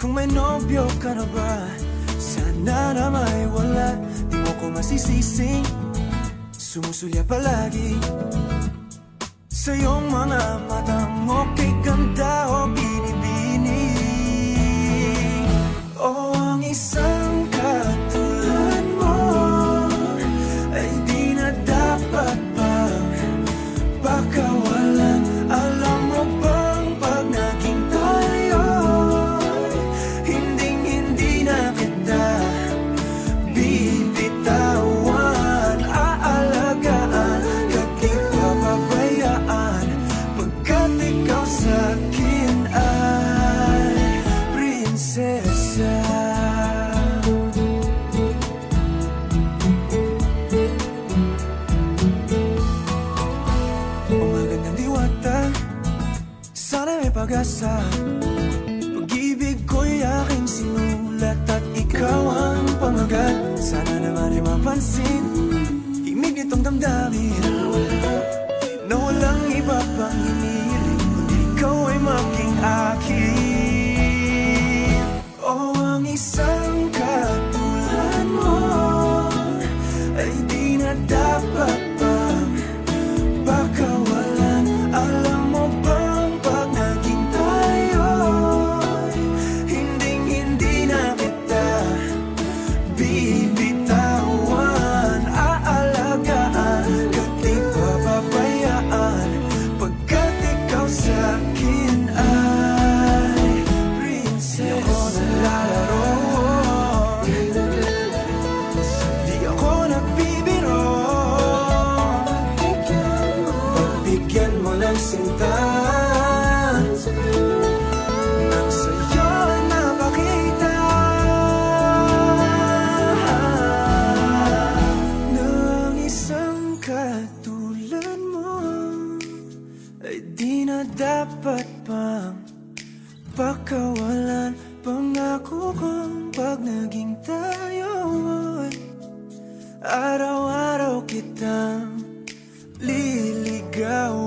Kung may nobyo ka na ba, sana na may wala. Di mo ko masisising sumusulya palagi sa iyong mga matang okay ganda o binibini. O ang isang katulad mo ay di na dapat pang pakawalan. Alam mo bang pag naging tayo, hinding-hindi na kita bibitawan. Aalagaan ka't di papabayaan, pagkat ikaw sa'kin ay prinsesa. Umagandang diwata, sana may pag-asa. Pag-ibig ko'y aking sinulat at ikaw ang pamagat. Sana naman ay mapansin himig nitong damdamin na walang iba pang hinihiling kundi ikaw ay maging akin. O ang isang katulad mo ay di na dapat pang pakawalan. Alam mo bang pag naging tayo, hinding-hindi na kita bibitawan. Aalagaan ka't di papabayaan, pagkat ikaw sa'kin ay prinsesa. Di ako naglalaro, di ako nagbibiro. Pagbigyan mo ng sinta, nang sa'yo ay napakita na ang isang katulad mo ay di na dapat pang pakawalan. Pangako kong pag naging tayo ay araw-araw kitang liligawan.